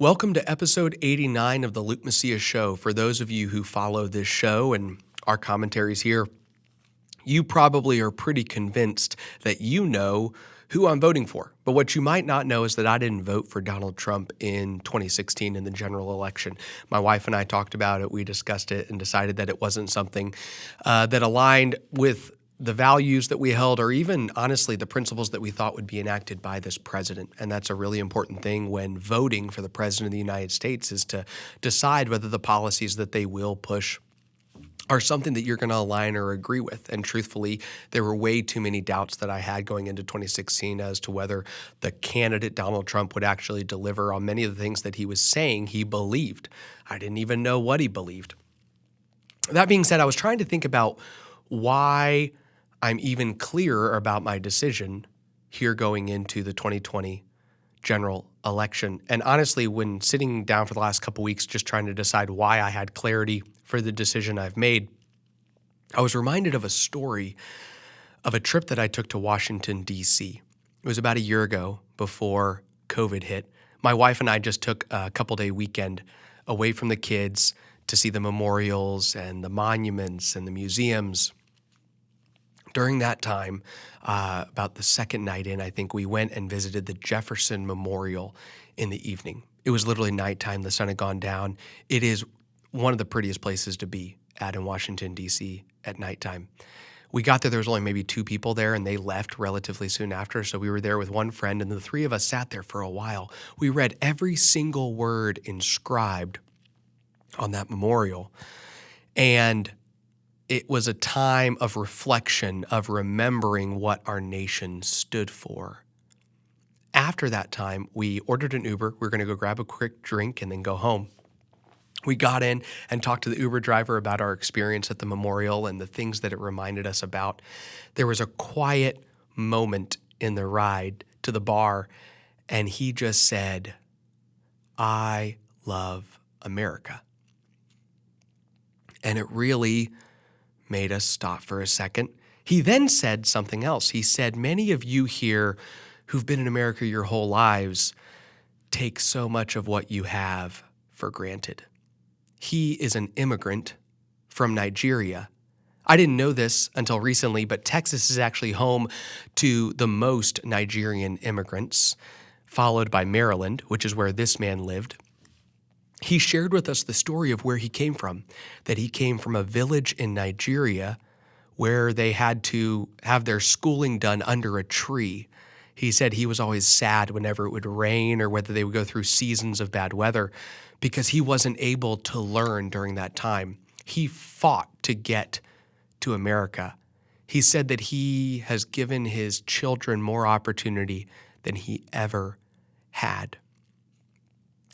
Welcome to episode 89 of the Luke Macias Show. For those of you who follow this show and our commentaries here, you probably are pretty convinced that you know who I'm voting for. But what you might not know is that I didn't vote for Donald Trump in 2016 in the general election. My wife and I talked about it. We discussed it and decided that it wasn't something that aligned with the values that we held, or even, honestly, the principles that we thought would be enacted by this president. And that's a really important thing when voting for the president of the United States, is to decide whether the policies that they will push are something that you're going to align or agree with. And truthfully, there were way too many doubts that I had going into 2016 as to whether the candidate Donald Trump would actually deliver on many of the things that he was saying he believed. I didn't even know what he believed. That being said, I was trying to think about why I'm even clearer about my decision here going into the 2020 general election. And honestly, when sitting down for the last couple weeks just trying to decide why I had clarity for the decision I've made, I was reminded of a story of a trip that I took to Washington, D.C. It was about a year ago before COVID hit. My wife and I just took a couple-day weekend away from the kids to see the memorials and the monuments and the museums. During that time, about the second night in, I think we went and visited the Jefferson Memorial in the evening. It was literally nighttime. The sun had gone down. It is one of the prettiest places to be at in Washington, D.C. at nighttime. We got there was only maybe two people there, and they left relatively soon after. So we were there with one friend, and the three of us sat there for a while. We read every single word inscribed on that memorial. And it was a time of reflection, of remembering what our nation stood for. After that time, we ordered an Uber. We were going to go grab a quick drink and then go home. We got in and talked to the Uber driver about our experience at the memorial and the things that it reminded us about. There was a quiet moment in the ride to the bar, and he just said, "I love America." And it really made us stop for a second. He then said something else. He said, "Many of you here who've been in America your whole lives take so much of what you have for granted." He is an immigrant from Nigeria. I didn't know this until recently, but Texas is actually home to the most Nigerian immigrants, followed by Maryland, which is where this man lived. He shared with us the story of where he came from, that he came from a village in Nigeria where they had to have their schooling done under a tree. He said he was always sad whenever it would rain or whether they would go through seasons of bad weather because he wasn't able to learn during that time. He fought to get to America. He said that he has given his children more opportunity than he ever had.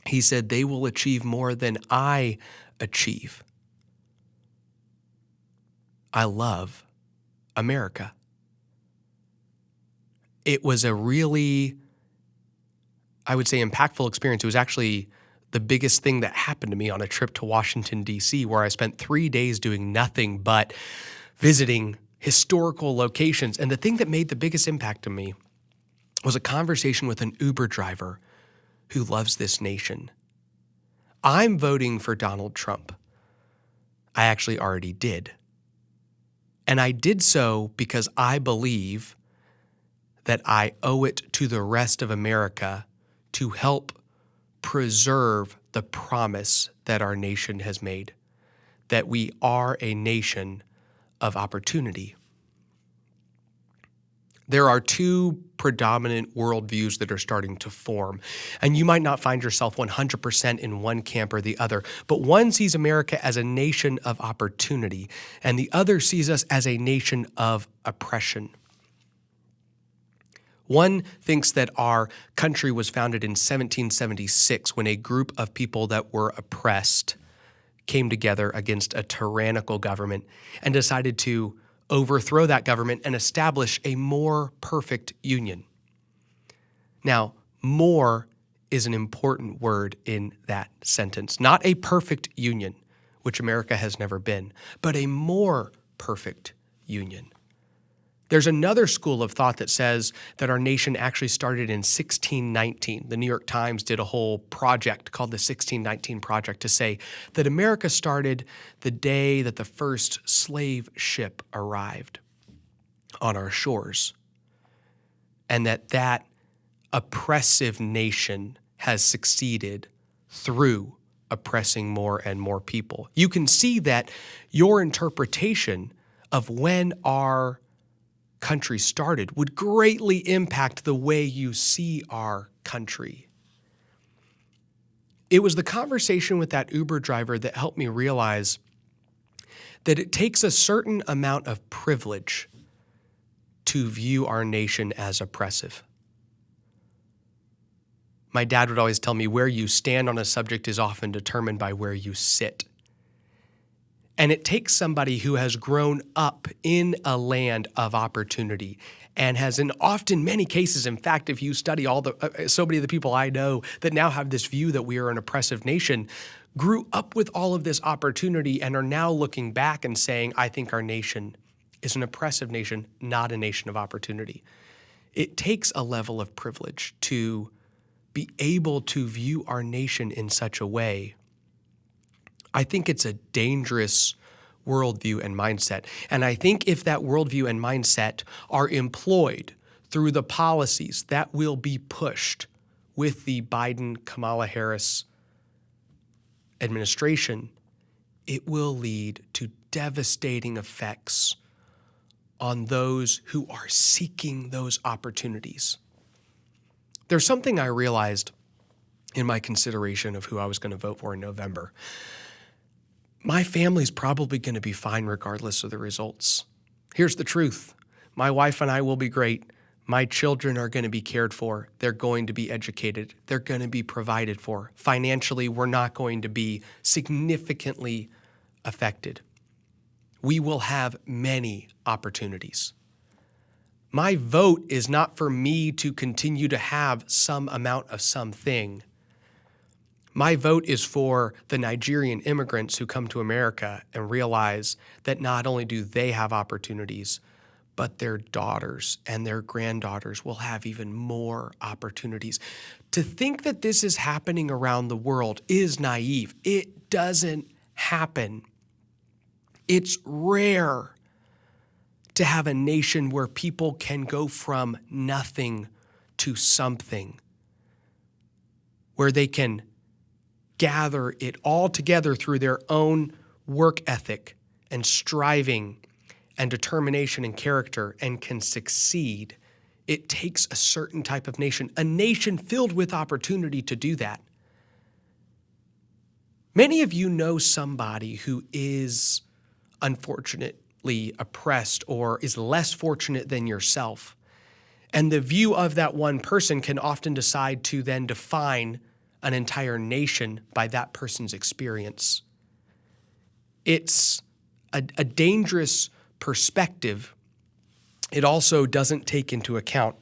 He said, "They will achieve more than I achieve." I love America. It was a really, I would say, impactful experience. It was actually the biggest thing that happened to me on a trip to Washington, D.C., where I spent 3 days doing nothing but visiting historical locations. And the thing that made the biggest impact to me was a conversation with an Uber driver who loves this nation. I'm voting for Donald Trump. I actually already did. And I did so because I believe that I owe it to the rest of America to help preserve the promise that our nation has made, that we are a nation of opportunity. There are two predominant worldviews that are starting to form, and you might not find yourself 100% in one camp or the other, but one sees America as a nation of opportunity, and the other sees us as a nation of oppression. One thinks that our country was founded in 1776 when a group of people that were oppressed came together against a tyrannical government and decided to overthrow that government and establish a more perfect union. Now, more is an important word in that sentence. Not a perfect union, which America has never been, but a more perfect union. There's another school of thought that says that our nation actually started in 1619. The New York Times did a whole project called the 1619 Project to say that America started the day that the first slave ship arrived on our shores, and that oppressive nation has succeeded through oppressing more and more people. You can see that your interpretation of when our country started would greatly impact the way you see our country. It was the conversation with that Uber driver that helped me realize that it takes a certain amount of privilege to view our nation as oppressive. My dad would always tell me where you stand on a subject is often determined by where you sit. And it takes somebody who has grown up in a land of opportunity and has, in often many cases, in fact, if you study so many of the people I know that now have this view that we are an oppressive nation, grew up with all of this opportunity and are now looking back and saying, I think our nation is an oppressive nation, not a nation of opportunity. It takes a level of privilege to be able to view our nation in such a way. I think it's a dangerous worldview and mindset. And I think if that worldview and mindset are employed through the policies that will be pushed with the Biden-Kamala Harris administration, it will lead to devastating effects on those who are seeking those opportunities. There's something I realized in my consideration of who I was going to vote for in November. My family's probably going to be fine regardless of the results. Here's the truth. My wife and I will be great. My children are going to be cared for. They're going to be educated. They're going to be provided for. Financially, we're not going to be significantly affected. We will have many opportunities. My vote is not for me to continue to have some amount of something. My vote is for the Nigerian immigrants who come to America and realize that not only do they have opportunities, but their daughters and their granddaughters will have even more opportunities. To think that this is happening around the world is naive. It doesn't happen. It's rare to have a nation where people can go from nothing to something, where they can gather it all together through their own work ethic and striving and determination and character and can succeed. It takes a certain type of nation, a nation filled with opportunity to do that. Many of you know somebody who is unfortunately oppressed or is less fortunate than yourself. And the view of that one person can often decide to then define an entire nation by that person's experience. It's a dangerous perspective. It also doesn't take into account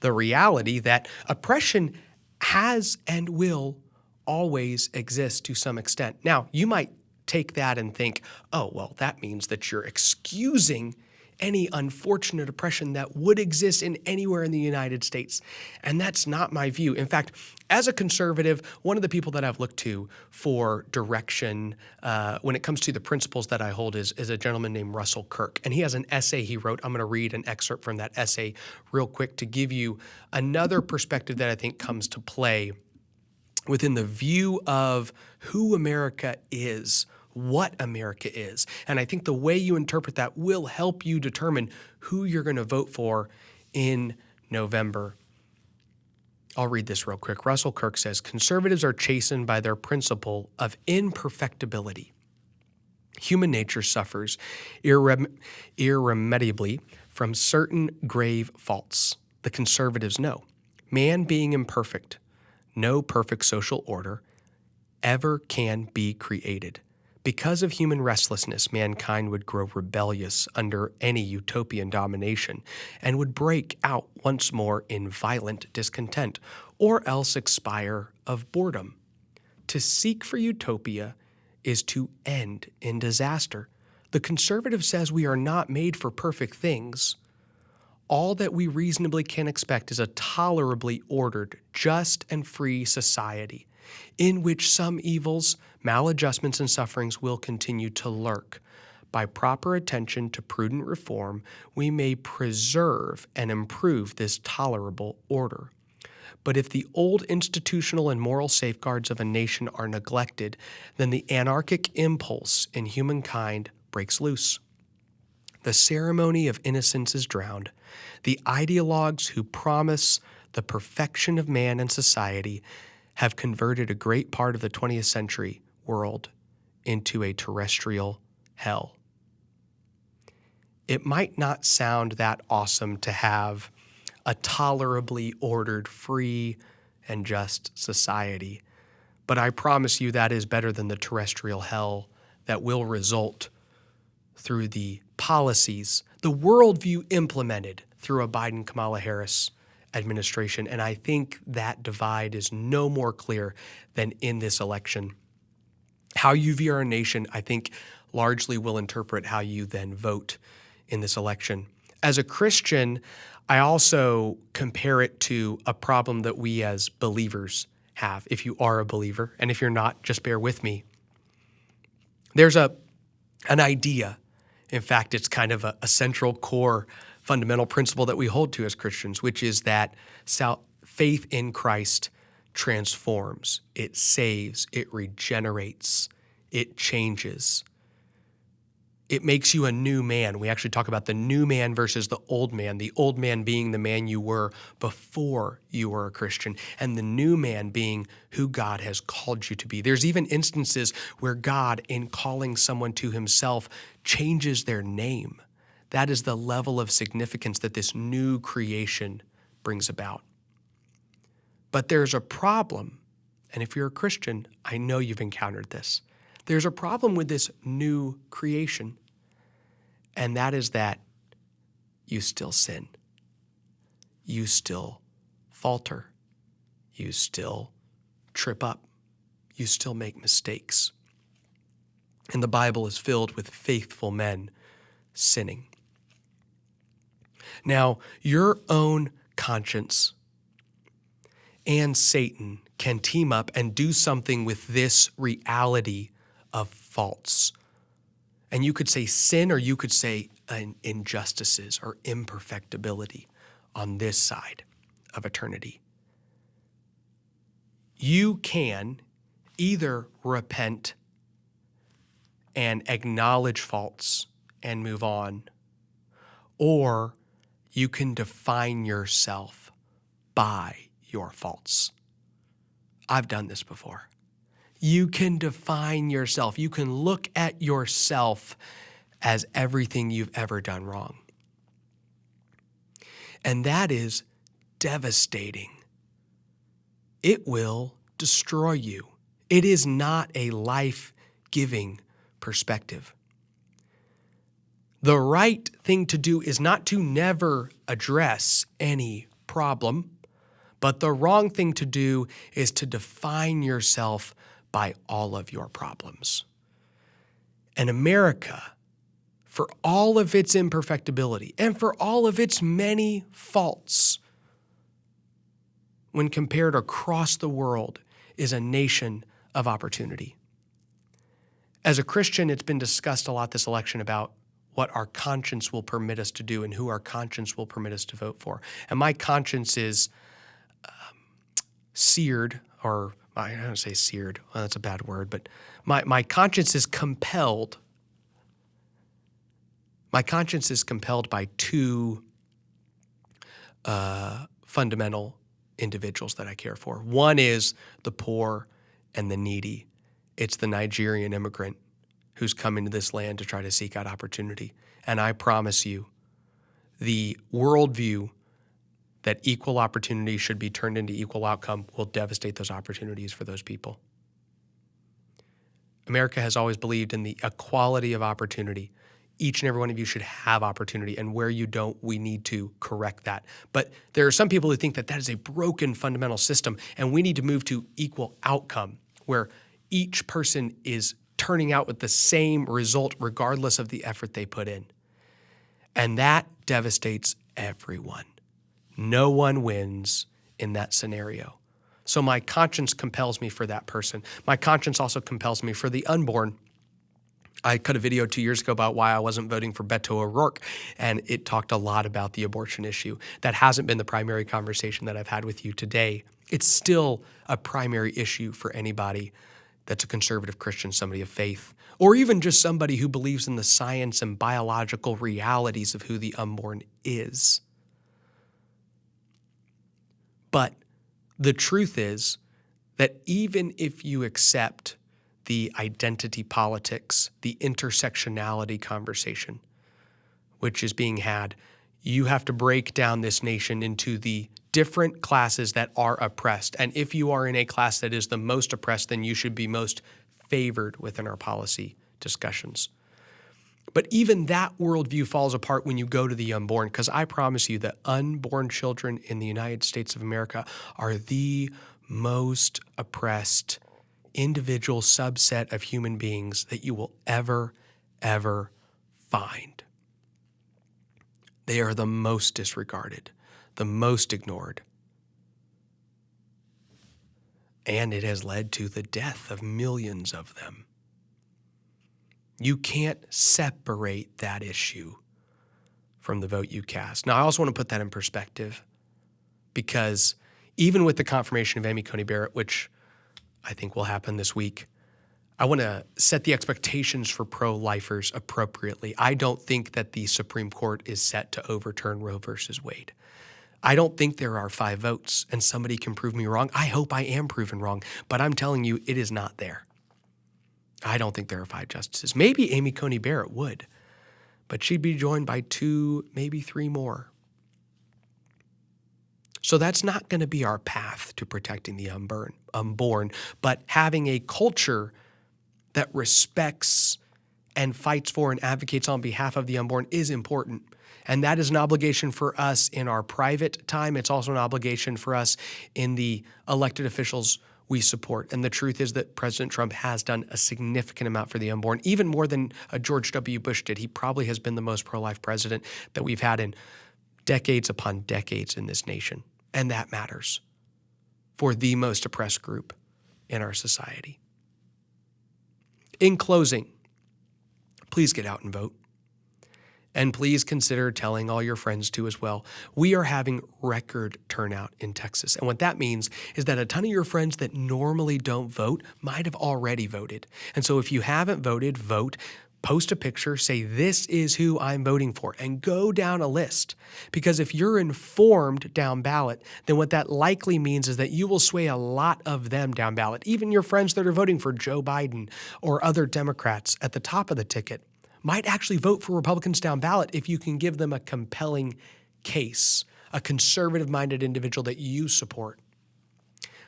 the reality that oppression has and will always exist to some extent. Now, you might take that and think, oh, well, that means that you're excusing any unfortunate oppression that would exist in anywhere in the United States. And that's not my view. In fact, as a conservative, one of the people that I've looked to for direction when it comes to the principles that I hold is a gentleman named Russell Kirk. And he has an essay he wrote. I'm going to read an excerpt from that essay real quick to give you another perspective that I think comes to play within the view of who America is, what America is. And I think the way you interpret that will help you determine who you're going to vote for in November. I'll read this real quick. Russell Kirk says, conservatives are chastened by their principle of imperfectibility. Human nature suffers irremediably from certain grave faults. The conservatives know. Man being imperfect, no perfect social order ever can be created. Because of human restlessness, mankind would grow rebellious under any utopian domination and would break out once more in violent discontent, or else expire of boredom. To seek for utopia is to end in disaster. The conservative says we are not made for perfect things. all that we reasonably can expect is a tolerably ordered, just, and free society in which some evils, maladjustments, and sufferings will continue to lurk. By proper attention to prudent reform, we may preserve and improve this tolerable order. But if the old institutional and moral safeguards of a nation are neglected, then the anarchic impulse in humankind breaks loose. The ceremony of innocence is drowned. The ideologues who promise the perfection of man and society have converted a great part of the 20th century world into a terrestrial hell. It might not sound that awesome to have a tolerably ordered, free, and just society, but I promise you that is better than the terrestrial hell that will result through the policies, the worldview implemented through a Biden-Kamala Harris administration. And I think that divide is no more clear than in this election. How you view our nation, I think, largely will interpret how you then vote in this election. As a Christian, I also compare it to a problem that we as believers have, if you are a believer. And if you're not, just bear with me. There's an idea. In fact, it's kind of a central core fundamental principle that we hold to as Christians, which is that faith in Christ transforms, it saves, it regenerates, it changes. It makes you a new man. We actually talk about the new man versus the old man being the man you were before you were a Christian, and the new man being who God has called you to be. There's even instances where God, in calling someone to himself, changes their name. That is the level of significance that this new creation brings about. But there's a problem, and if you're a Christian, I know you've encountered this. There's a problem with this new creation, and that is that you still sin. You still falter. You still trip up. You still make mistakes. And the Bible is filled with faithful men sinning. Now, your own conscience and Satan can team up and do something with this reality of faults. And you could say sin, or you could say injustices or imperfectibility on this side of eternity. You can either repent and acknowledge faults and move on, or you can define yourself by your faults. I've done this before. You can define yourself. You can look at yourself as everything you've ever done wrong. And that is devastating. It will destroy you. It is not a life-giving perspective. The right thing to do is not to never address any problem, but the wrong thing to do is to define yourself by all of your problems. And America, for all of its imperfectibility and for all of its many faults, when compared across the world, is a nation of opportunity. As a Christian, it's been discussed a lot this election about what our conscience will permit us to do and who our conscience will permit us to vote for. And my conscience is seared, or I don't say seared, well, that's a bad word, but my conscience is compelled. My conscience is compelled by two fundamental individuals that I care for. One is the poor and the needy. It's the Nigerian immigrant who's come into this land to try to seek out opportunity. And I promise you, the worldview that equal opportunity should be turned into equal outcome will devastate those opportunities for those people. America has always believed in the equality of opportunity. Each and every one of you should have opportunity, and where you don't, we need to correct that. But there are some people who think that that is a broken fundamental system, and we need to move to equal outcome, where each person is turning out with the same result regardless of the effort they put in. And that devastates everyone. No one wins in that scenario. So my conscience compels me for that person. My conscience also compels me for the unborn. I cut a video 2 years ago about why I wasn't voting for Beto O'Rourke, and it talked a lot about the abortion issue. That hasn't been the primary conversation that I've had with you today. It's still a primary issue for anybody that's a conservative Christian, somebody of faith, or even just somebody who believes in the science and biological realities of who the unborn is. But the truth is that even if you accept the identity politics, the intersectionality conversation, which is being had, you have to break down this nation into the different classes that are oppressed. And if you are in a class that is the most oppressed, then you should be most favored within our policy discussions. But even that worldview falls apart when you go to the unborn, because I promise you that unborn children in the United States of America are the most oppressed individual subset of human beings that you will ever find. They are the most disregarded, the most ignored. And it has led to the death of millions of them. You can't separate that issue from the vote you cast. Now, I also want to put that in perspective, because even with the confirmation of Amy Coney Barrett, which I think will happen this week, I want to set the expectations for pro-lifers appropriately. I don't think that the Supreme Court is set to overturn Roe versus Wade. I don't think there are 5 votes, and somebody can prove me wrong. I hope I am proven wrong, but I'm telling you, it is not there. I don't think there are 5 justices. Maybe Amy Coney Barrett would, but she'd be joined by 2, maybe 3 more. So that's not going to be our path to protecting the unborn, but having a culture that respects and fights for and advocates on behalf of the unborn is important. And that is an obligation for us in our private time. It's also an obligation for us in the elected officials we support. And the truth is that President Trump has done a significant amount for the unborn, even more than George W. Bush did. He probably has been the most pro-life president that we've had in decades upon decades in this nation. And that matters for the most oppressed group in our society. In closing, please get out and vote. And please consider telling all your friends too as well. We are having record turnout in Texas. And what that means is that a ton of your friends that normally don't vote might have already voted. And so if you haven't voted, vote. Post a picture, say, this is who I'm voting for, and go down a list. Because if you're informed down ballot, then what that likely means is that you will sway a lot of them down ballot, even your friends that are voting for Joe Biden or other Democrats at the top of the ticket might actually vote for Republicans down ballot if you can give them a compelling case, a conservative-minded individual that you support.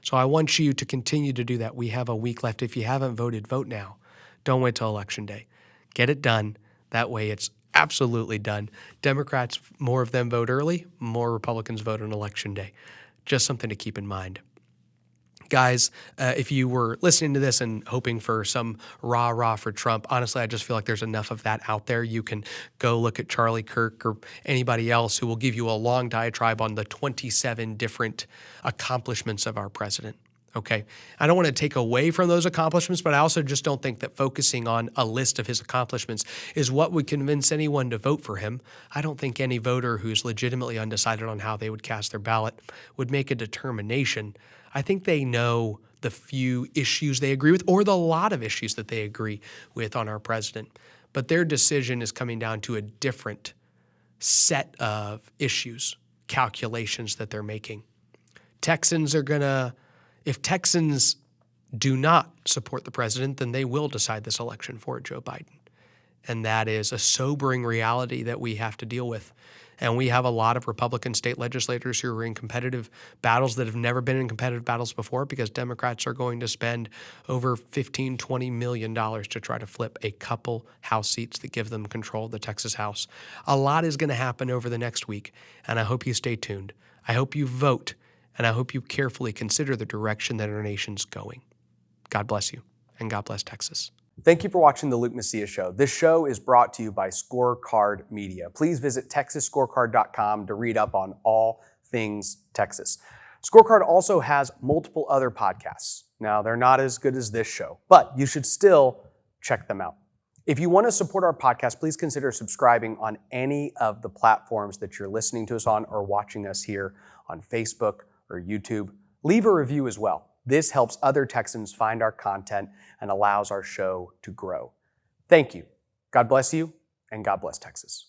So I want you to continue to do that. We have a week left. If you haven't voted, vote now. Don't wait till Election Day. Get it done. That way it's absolutely done. Democrats, more of them vote early, more Republicans vote on Election Day. Just something to keep in mind. Guys, if you were listening to this and hoping for some rah-rah for Trump, honestly, I just feel like there's enough of that out there. You can go look at Charlie Kirk or anybody else who will give you a long diatribe on the 27 different accomplishments of our president. Okay, I don't want to take away from those accomplishments, but I also just don't think that focusing on a list of his accomplishments is what would convince anyone to vote for him. I don't think any voter who's legitimately undecided on how they would cast their ballot would make a determination. I think they know the few issues they agree with or the lot of issues that they agree with on our president. But their decision is coming down to a different set of issues, calculations that they're making. If Texans do not support the president, then they will decide this election for Joe Biden. And that is a sobering reality that we have to deal with. And we have a lot of Republican state legislators who are in competitive battles that have never been in competitive battles before because Democrats are going to spend over $15, $20 million to try to flip a couple House seats that give them control of the Texas House. A lot is going to happen over the next week, and I hope you stay tuned. I hope you vote, and I hope you carefully consider the direction that our nation's going. God bless you, and God bless Texas. Thank you for watching the Luke Macias Show. This show is brought to you by Scorecard Media. Please visit TexasScorecard.com to read up on all things Texas. Scorecard also has multiple other podcasts. Now, they're not as good as this show, but you should still check them out. If you want to support our podcast, please consider subscribing on any of the platforms that you're listening to us on or watching us here on Facebook or YouTube. Leave a review as well. This helps other Texans find our content and allows our show to grow. Thank you. God bless you, and God bless Texas.